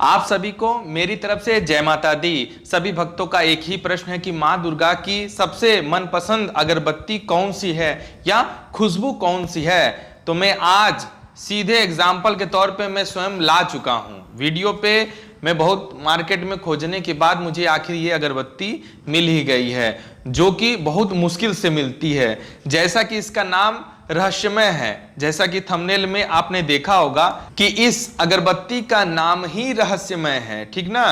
आप सभी को मेरी तरफ से जय माता दी। सभी भक्तों का एक ही प्रश्न है कि माँ दुर्गा की सबसे मनपसंद अगरबत्ती कौन सी है या खुशबू कौन सी है। तो मैं आज सीधे एग्जाम्पल के तौर पे मैं स्वयं ला चुका हूँ। वीडियो पे मैं बहुत मार्केट में खोजने के बाद मुझे आखिर ये अगरबत्ती मिल ही गई है, जो कि बहुत मुश्किल से मिलती है। जैसा कि इसका नाम रहस्यमय है, जैसा कि थंबनेल में आपने देखा होगा कि इस अगरबत्ती का नाम ही रहस्यमय है, ठीक ना।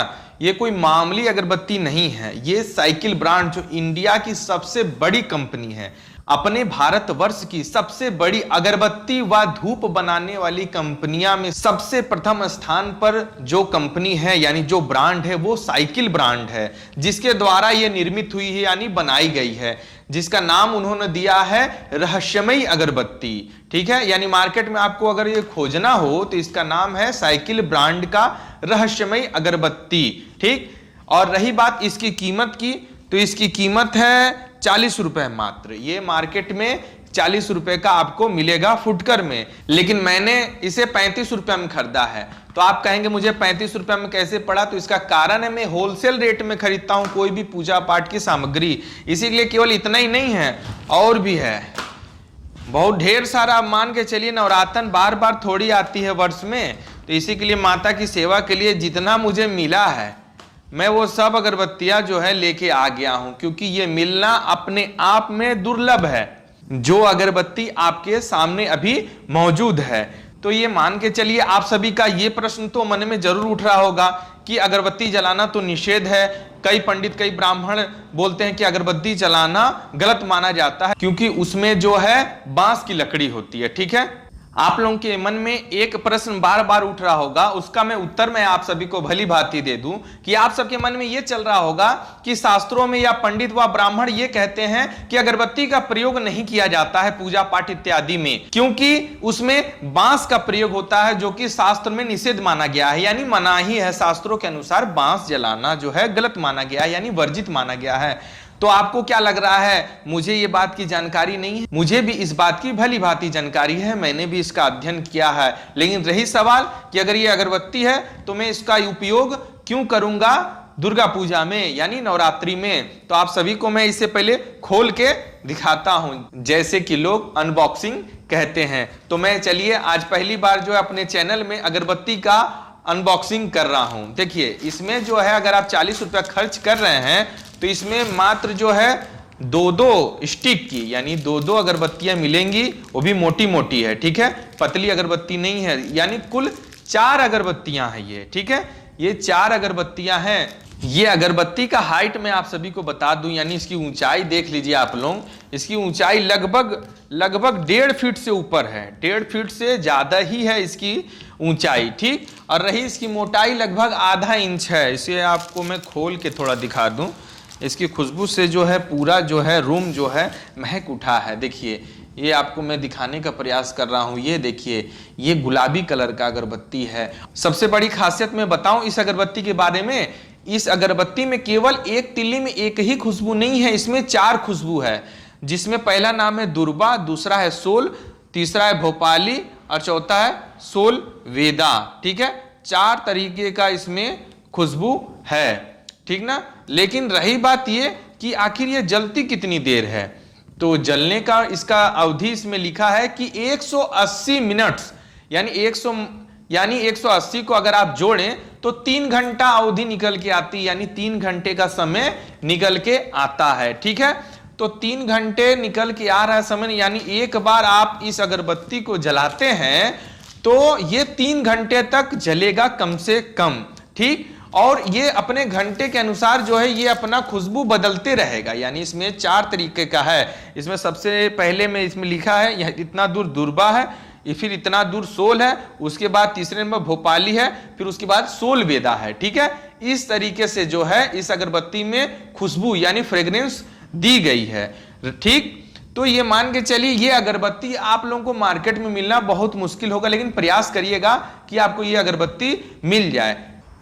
ये कोई मामूली अगरबत्ती नहीं है। ये साइकिल ब्रांड जो इंडिया की सबसे बड़ी कंपनी है, अपने भारतवर्ष की सबसे बड़ी अगरबत्ती व धूप बनाने वाली कंपनियां में सबसे प्रथम स्थान पर जो कंपनी है यानी जो ब्रांड है वो साइकिल ब्रांड है, जिसके द्वारा ये निर्मित हुई है यानी बनाई गई है, जिसका नाम उन्होंने दिया है रहस्यमयी अगरबत्ती। ठीक है, यानी मार्केट में आपको अगर ये खोजना हो तो इसका नाम है साइकिल ब्रांड का रहस्यमयी अगरबत्ती। ठीक, और रही बात इसकी कीमत की, तो इसकी कीमत है 40 रुपए मात्र। ये मार्केट में 40 रुपए का आपको मिलेगा फुटकर में, लेकिन मैंने इसे 35 रुपए में खरीदा है। तो आप कहेंगे मुझे 35 रुपए में कैसे पड़ा, तो इसका कारण है मैं होलसेल रेट में खरीदता हूं कोई भी पूजा पाठ की सामग्री। इसीलिए केवल इतना ही नहीं है, और भी है बहुत ढेर सारा। आप मान के चलिए नवरातन बार बार थोड़ी आती है वर्ष में, तो इसी के लिए माता की सेवा के लिए जितना मुझे मिला है मैं वो सब अगरबत्तियां जो है लेके आ गया हूं, क्योंकि ये मिलना अपने आप में दुर्लभ है जो अगरबत्ती आपके सामने अभी मौजूद है। तो ये मान के चलिए आप सभी का ये प्रश्न तो मन में जरूर उठ रहा होगा कि अगरबत्ती जलाना तो निषेध है। कई पंडित कई ब्राह्मण बोलते हैं कि अगरबत्ती जलाना गलत माना जाता है क्योंकि उसमें जो है बांस की लकड़ी होती है। ठीक है, आप लोगों के मन में एक प्रश्न बार बार उठ रहा होगा, उसका मैं उत्तर मैं आप सभी को भली भांति दे दूं कि आप सबके मन में यह चल रहा होगा कि शास्त्रों में या पंडित व ब्राह्मण ये कहते हैं कि अगरबत्ती का प्रयोग नहीं किया जाता है पूजा पाठ इत्यादि में, क्योंकि उसमें बांस का प्रयोग होता है जो कि शास्त्र में निषेध माना गया है, यानी मनाही है। शास्त्रों के अनुसार बांस जलाना जो है गलत माना गया है, यानी वर्जित माना गया है। तो आपको क्या लग रहा है, मुझे ये बात की जानकारी नहीं है? मुझे भी इस बात की भली भांति जानकारी है, मैंने भी इसका अध्ययन किया है। लेकिन रही सवाल कि अगर ये अगरबत्ती है तो मैं इसका उपयोग क्यों करूंगा दुर्गा पूजा में यानी नवरात्रि में। तो आप सभी को मैं इससे पहले खोल के दिखाता हूं, जैसे कि लोग अनबॉक्सिंग कहते हैं। तो मैं चलिए आज पहली बार जो है अपने चैनल में अगरबत्ती का अनबॉक्सिंग कर रहा हूं। देखिए इसमें जो है अगर आप 40 रुपया खर्च कर रहे हैं तो इसमें मात्र जो है दो स्टिक की यानी दो अगरबत्तियां मिलेंगी, वो भी मोटी मोटी है। ठीक है, पतली अगरबत्ती नहीं है, यानी कुल 4 अगरबत्तियां हैं ये। ठीक है, ये 4 अगरबत्तियां हैं। ये अगरबत्ती का हाइट मैं आप सभी को बता दूं, यानी इसकी ऊंचाई देख लीजिए आप लोग। इसकी ऊंचाई लगभग 1.5 फीट से ऊपर है, 1.5 फीट से ज्यादा ही है इसकी ऊंचाई। ठीक, और रही इसकी मोटाई लगभग आधा इंच है। इसे आपको मैं खोल के थोड़ा दिखा दूं। इसकी खुशबू से जो है पूरा जो है रूम जो है महक उठा है। देखिए ये आपको मैं दिखाने का प्रयास कर रहा हूं। ये देखिए ये गुलाबी कलर का अगरबत्ती है। सबसे बड़ी खासियत मैं बताऊं इस अगरबत्ती के बारे में, इस अगरबत्ती में केवल एक तिल्ली में एक ही खुशबू नहीं है, इसमें 4 खुशबू है, जिसमें पहला नाम है दुर्बा, दूसरा है सोल, तीसरा है भोपाली और चौथा है सोल वेदा। ठीक है, 4 तरीके का इसमें खुशबू है। ठीक ना, लेकिन रही बात ये कि आखिर ये जलती कितनी देर है, तो जलने का इसका अवधि इसमें लिखा है कि 180 मिनट्स, यानी 180 को अगर आप जोड़ें तो 3 घंटा अवधि निकल के आती है, यानी 3 घंटे का समय निकल के आता है। ठीक है, तो 3 घंटे निकल के आ रहा है समय, यानी एक बार आप इस अगरबत्ती को जलाते हैं तो ये 3 घंटे तक जलेगा कम से कम। ठीक, और ये अपने घंटे के अनुसार जो है ये अपना खुशबू बदलते रहेगा, यानी इसमें 4 तरीके का है। इसमें सबसे पहले में इसमें लिखा है यह इतना दूर दुर्बा है, फिर इतना दूर सोल है, उसके बाद तीसरे नंबर भोपाली है, फिर उसके बाद सोल वेदा है। ठीक है, इस तरीके से जो है इस अगरबत्ती में खुशबू यानी फ्रेग्रेंस दी गई है। ठीक, तो ये मान के चलिए ये अगरबत्ती आप लोगों को मार्केट में मिलना बहुत मुश्किल होगा, लेकिन प्रयास करिएगा कि आपको ये अगरबत्ती मिल जाए।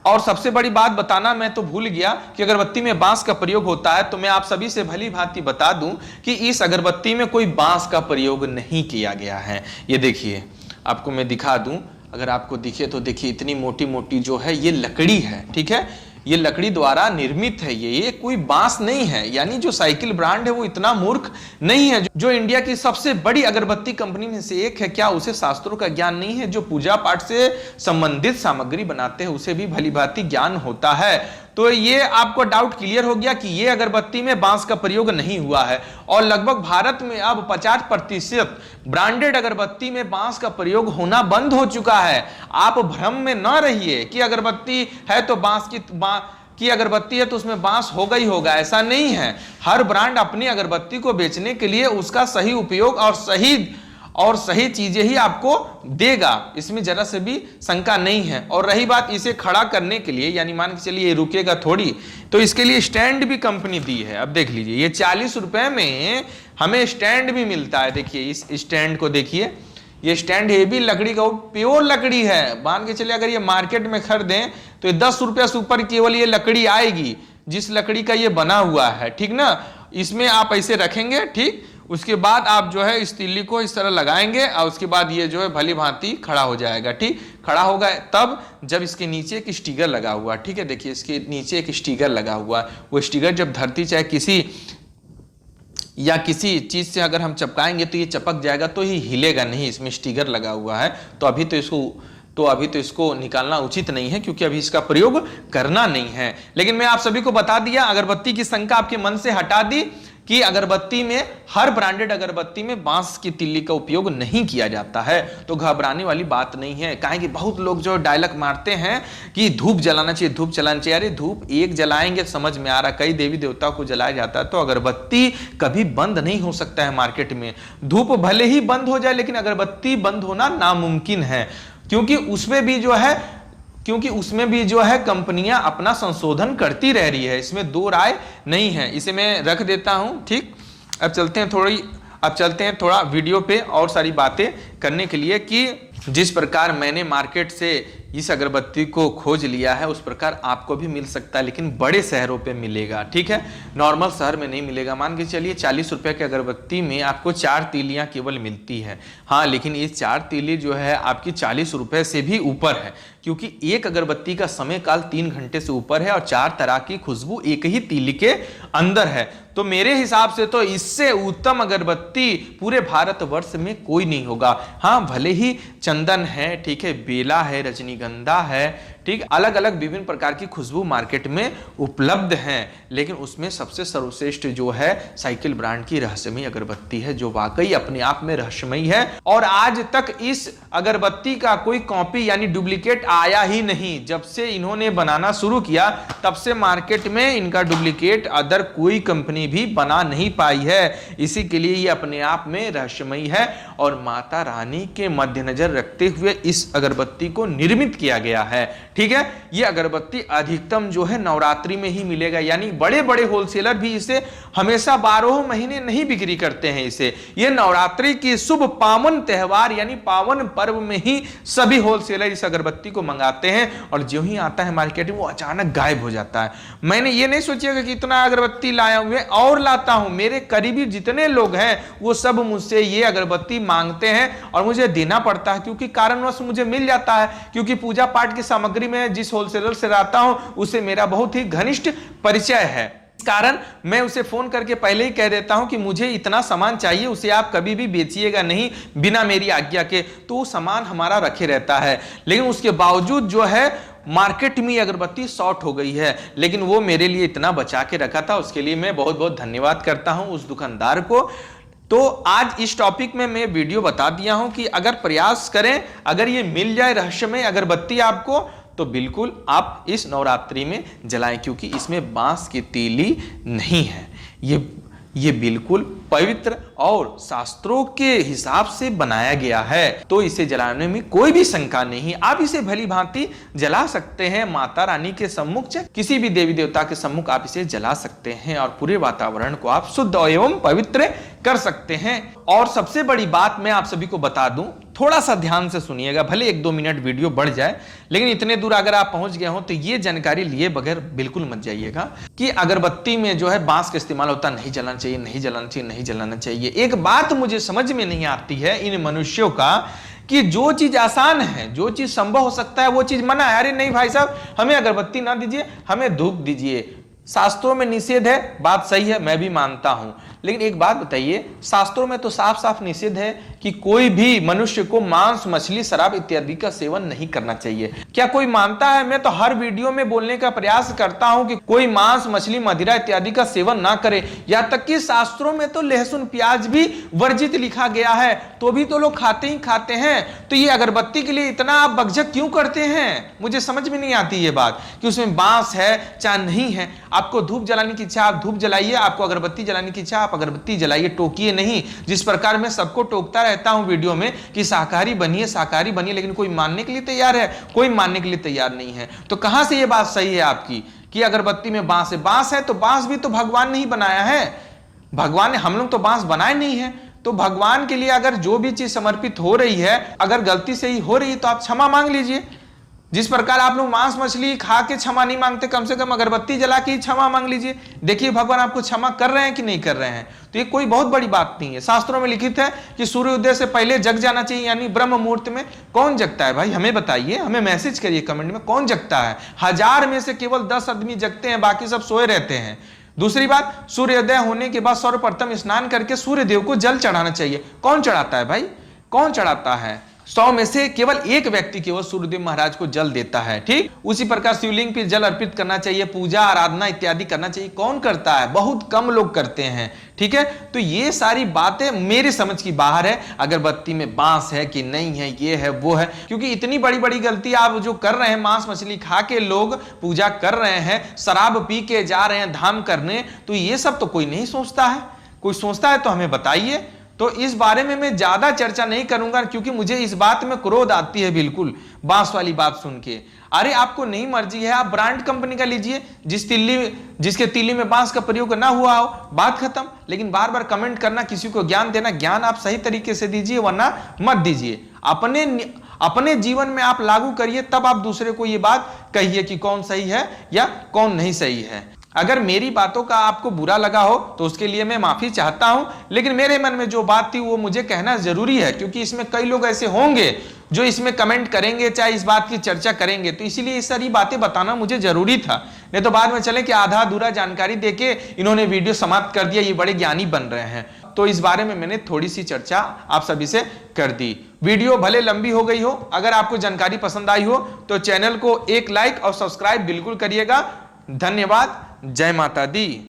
और सबसे बड़ी बात बताना मैं तो भूल गया कि अगरबत्ती में बांस का प्रयोग होता है, तो मैं आप सभी से भली भांति बता दूं कि इस अगरबत्ती में कोई बांस का प्रयोग नहीं किया गया है। ये देखिए आपको मैं दिखा दूं, अगर आपको दिखे तो देखिए इतनी मोटी मोटी जो है ये लकड़ी है, ठीक है, ये लकड़ी द्वारा निर्मित है, ये कोई बांस नहीं है। यानी जो साइकिल ब्रांड है वो इतना मूर्ख नहीं है। जो इंडिया की सबसे बड़ी अगरबत्ती कंपनी में से एक है, क्या उसे शास्त्रों का ज्ञान नहीं है? जो पूजा पाठ से संबंधित सामग्री बनाते हैं उसे भी भली भांति ज्ञान होता है। तो ये आपको डाउट क्लियर हो गया कि ये अगरबत्ती में बांस का प्रयोग नहीं हुआ है। और लगभग भारत में अब 50% ब्रांडेड अगरबत्ती में बांस का प्रयोग होना बंद हो चुका है। आप भ्रम में न रहिए कि अगरबत्ती है तो बांस की अगरबत्ती है तो उसमें बांस होगा ही होगा, ऐसा नहीं है। हर ब्रांड अपनी अगरबत्ती को बेचने के लिए उसका सही उपयोग और सही चीजें ही आपको देगा, इसमें जरा से भी शंका नहीं है। और रही बात इसे खड़ा करने के लिए, यानी मान के चलिए ये रुकेगा थोड़ी, तो इसके लिए स्टैंड भी कंपनी दी है। अब देख लीजिए ये 40 रुपए में हमें स्टैंड भी मिलता है। देखिए इस स्टैंड को देखिए, ये स्टैंड ये भी लकड़ी का प्योर लकड़ी है। मान के चलिए अगर ये मार्केट में खरीदें तो ये 10 रुपया से ऊपर केवल ये लकड़ी आएगी, जिस लकड़ी का ये बना हुआ है, ठीक ना। इसमें आप ऐसे रखेंगे, ठीक, उसके बाद आप जो है इस तिल्ली को इस तरह लगाएंगे और उसके बाद ये जो है भली भांति खड़ा हो जाएगा, ठीक। खड़ा होगा तब जब इसके नीचे एक स्टिकर लगा हुआ, ठीक है, देखिए इसके नीचे एक स्टिकर लगा हुआ, वो स्टिकर जब धरती चाहे किसी चीज से अगर हम चिपकाएंगे तो ये चिपक जाएगा, तो ये हिलेगा नहीं, इसमें स्टिकर लगा हुआ है। तो अभी तो इसको निकालना उचित नहीं है, क्योंकि अभी इसका प्रयोग करना नहीं है। लेकिन मैं आप सभी को बता दिया, अगरबत्ती की शंका आपके मन से हटा दी कि अगरबत्ती में, हर ब्रांडेड अगरबत्ती में बांस की तिल्ली का उपयोग नहीं किया जाता है। तो घबराने वाली बात नहीं है। काहे कि बहुत लोग जो डायलॉग मारते हैं कि धूप जलाना चाहिए, धूप जलाना चाहिए। अरे धूप एक जलाएंगे समझ में आ रहा, कई देवी देवताओं को जलाया जाता है। तो अगरबत्ती कभी बंद नहीं हो सकता है मार्केट में। धूप भले ही बंद हो जाए लेकिन अगरबत्ती बंद होना नामुमकिन है, क्योंकि उसमें भी जो है कंपनियां अपना संशोधन करती रह रही है, इसमें दो राय नहीं है। इसे मैं रख देता हूं, ठीक। अब चलते हैं थोड़ा वीडियो पे और सारी बातें करने के लिए कि जिस प्रकार मैंने मार्केट से इस अगरबत्ती को खोज लिया है उस प्रकार आपको भी मिल सकता है, लेकिन बड़े शहरों पे मिलेगा, ठीक है, नॉर्मल शहर में नहीं मिलेगा। मान के चलिए 40 रुपए की अगरबत्ती में आपको 4 तीलियां केवल मिलती है। हाँ, लेकिन ये 4 तीली जो है आपकी 40 रुपए से भी ऊपर है, क्योंकि एक अगरबत्ती का समय काल 3 घंटे से ऊपर है और 4 तरह की खुशबू एक ही तीली के अंदर है। तो मेरे हिसाब से तो इससे उत्तम अगरबत्ती पूरे भारतवर्ष में कोई नहीं होगा। हाँ, भले ही चंदन है, ठीक है, बेला है, रजनीगंधा है, ठीक, अलग अलग विभिन्न प्रकार की खुशबू मार्केट में उपलब्ध हैं, लेकिन उसमें सबसे सर्वश्रेष्ठ जो है साइकिल ब्रांड की रहस्यमयी अगरबत्ती है, जो वाकई अपने आप में रहस्यमयी है। और आज तक इस अगरबत्ती का कोई कॉपी यानी डुप्लीकेट आया ही नहीं। जब से इन्होंने बनाना शुरू किया तब से मार्केट में इनका डुप्लीकेट अदर कोई कंपनी भी बना नहीं पाई है। इसी के लिए ये अपने आप में रहस्यमयी है और माता रानी के मद्देनजर रखते हुए इस अगरबत्ती को निर्मित किया गया है, ठीक है। ये अगरबत्ती अधिकतम जो है नवरात्रि में ही मिलेगा, यानी बड़े बड़े होलसेलर भी इसे हमेशा 12 महीने नहीं बिक्री करते हैं इसे। ये नवरात्रि की शुभ पावन त्योहार यानी पावन पर्व में ही सभी होलसेलर इस अगरबत्ती को मंगाते हैं और जो ही आता है मार्केट में वो अचानक गायब हो जाता है। मैंने ये नहीं सोचिएगा कि इतना अगरबत्ती लाया हुए और लाता हूं, मेरे करीबी जितने लोग हैं वो सब मुझसे ये अगरबत्ती मांगते हैं और मुझे देना पड़ता है, क्योंकि कारणवश मुझे मिल जाता है, क्योंकि पूजा पाठ की सामग्री में जिस होलसेलर से रहता हूं उससे मेरा बहुत ही घनिष्ठ परिचय है। इस कारण मैं उसे फोन करके पहले ही कह देता हूं कि मुझे इतना सामान चाहिए, उसे आप कभी भी बेचिएगा नहीं बिना मेरी आज्ञा के। तो वो सामान हमारा रखे रहता है, लेकिन उसके बावजूद जो है मार्केट में अगरबत्ती शॉर्ट हो गई है, लेकिन वो मेरे लिए इतना बचा के रखा था, उसके लिए मैं बहुत बहुत धन्यवाद करता हूं उस दुकानदार को। तो आज इस टॉपिक में मैं वीडियो बता दिया हूं कि अगर प्रयास करें, अगर ये मिल जाए रहस्यमय अगरबत्ती आपको, तो बिल्कुल आप इस नवरात्रि में जलाएं, क्योंकि इसमें बांस की तीली नहीं है। ये बिल्कुल पवित्र और शास्त्रों के हिसाब से बनाया गया है, तो इसे जलाने में कोई भी शंका नहीं। आप इसे भली भांति जला सकते हैं माता रानी के सम्मुख, चाहे किसी भी देवी देवता के सम्मुख आप इसे जला सकते हैं और पूरे वातावरण को आप शुद्ध एवं पवित्र कर सकते हैं। और सबसे बड़ी बात मैं आप सभी को बता दूं, थोड़ा सा ध्यान से सुनिएगा, भले 1-2 मिनट वीडियो बढ़ जाए, लेकिन इतने दूर अगर आप पहुंच गए हो तो ये जानकारी लिए बगैर बिल्कुल मत जाइएगा कि अगरबत्ती में जो है बांस का इस्तेमाल होता, नहीं जलाना चाहिए, नहीं जलाना चाहिए, नहीं जलाना चाहिए। एक बात मुझे समझ में नहीं आती है इन मनुष्यों का कि जो चीज आसान है, जो चीज संभव हो सकता है, वो चीज मना है। अरे नहीं भाई साहब, हमें अगरबत्ती ना दीजिए, हमें धूप दीजिए। शास्त्रों में निषेध है, बात सही है, मैं भी मानता हूं। लेकिन एक बात बताइए, शास्त्रों में तो साफ साफ निषेध है कि कोई भी मनुष्य को मांस, मछली, शराब इत्यादि का सेवन नहीं करना चाहिए। क्या कोई मानता है? मैं तो हर वीडियो में बोलने का प्रयास करता हूं कि कोई मांस, मछली, मदिरा इत्यादि का सेवन ना करे। यहां तक कि शास्त्रों में तो लहसुन प्याज भी वर्जित लिखा गया है, तो भी तो लोग खाते ही खाते हैं। तो ये अगरबत्ती के लिए इतना आप बकझक क्यों करते हैं? मुझे समझ में नहीं आती ये बात कि उसमें बांस है चाहे नहीं है। आपको धूप जलाने की इच्छा, आप धूप जलाइए, आपको अगरबत्ती जलाने की इच्छा, आप अगरबत्ती जलाइए, टोकिए नहीं। जिस प्रकार मैं सबको टोकता रहता हूं वीडियो में कि शाकाहारी बनिए, शाकाहारी बनिए, लेकिन कोई मानने के लिए तैयार है? कोई मानने के लिए तैयार नहीं है। तो कहां से यह बात सही है आपकी कि अगरबत्ती में बांस है? बांस है तो बांस भी तो भगवान ने ही बनाया है। भगवान ने, हम लोग तो बांस बनाए नहीं है। तो भगवान के लिए अगर जो भी चीज समर्पित हो रही है, अगर गलती से ही हो रही है तो आप क्षमा मांग लीजिए। जिस प्रकार आप लोग मांस मछली खा के क्षमा नहीं मांगते, कम से कम अगरबत्ती जला के ही क्षमा मांग लीजिए। देखिए भगवान आपको क्षमा कर रहे हैं कि नहीं कर रहे हैं। तो ये कोई बहुत बड़ी बात नहीं है। शास्त्रों में लिखित है कि सूर्योदय से पहले जग जाना चाहिए, यानी ब्रह्म मुहूर्त में। कौन जगता है भाई? हमें बताइए, हमें मैसेज करिए कमेंट में, कौन जगता है? 1000 में से केवल 10 आदमी जगते हैं, बाकी सब सोए रहते हैं। दूसरी बात, सूर्योदय होने के बाद सर्वप्रथम स्नान करके सूर्य देव को जल चढ़ाना चाहिए। कौन चढ़ाता है भाई? कौन चढ़ाता है? 100 में से केवल एक व्यक्ति केवल सूर्यदेव महाराज को जल देता है। ठीक उसी प्रकार शिवलिंग पे जल अर्पित करना चाहिए, पूजा आराधना इत्यादि करना चाहिए। कौन करता है? बहुत कम लोग करते हैं। ठीक है, तो ये सारी बातें मेरे समझ की बाहर है। अगरबत्ती में बांस है कि नहीं है, ये है वो है, क्योंकि इतनी बड़ी बड़ी गलती आप जो कर रहे हैं, मांस मछली खा के लोग पूजा कर रहे हैं, शराब पी के जा रहे हैं धाम करने, तो ये सब तो कोई नहीं सोचता है। कोई सोचता है तो हमें बताइए। तो इस बारे में मैं ज्यादा चर्चा नहीं करूंगा, क्योंकि मुझे इस बात में क्रोध आती है बिल्कुल बांस वाली बात सुन के। अरे आपको नहीं मर्जी है, आप ब्रांड कंपनी का लीजिए, जिसके तीली में बांस का प्रयोग ना हुआ हो, बात खत्म। लेकिन बार बार कमेंट करना, किसी को ज्ञान देना, ज्ञान आप सही तरीके से दीजिए, वरना मत दीजिए। अपने जीवन में आप लागू करिए, तब आप दूसरे को ये बात कहिए कि कौन सही है या कौन नहीं सही है। अगर मेरी बातों का आपको बुरा लगा हो तो उसके लिए मैं माफी चाहता हूं, लेकिन मेरे मन में जो बात थी वो मुझे कहना जरूरी है, क्योंकि इसमें कई लोग ऐसे होंगे जो इसमें कमेंट करेंगे, चाहे इस बात की चर्चा करेंगे, तो इसीलिए ये सारी बातें बताना मुझे जरूरी था। नहीं तो बाद में चले कि आधा अधूरा जानकारी देके इन्होंने वीडियो समाप्त कर दिया, ये बड़े ज्ञानी बन रहे हैं। तो इस बारे में मैंने थोड़ी सी चर्चा आप सभी से कर दी। वीडियो भले लंबी हो गई हो, अगर आपको जानकारी पसंद आई हो तो चैनल को एक लाइक और सब्सक्राइब बिल्कुल करिएगा। धन्यवाद। जय माता दी।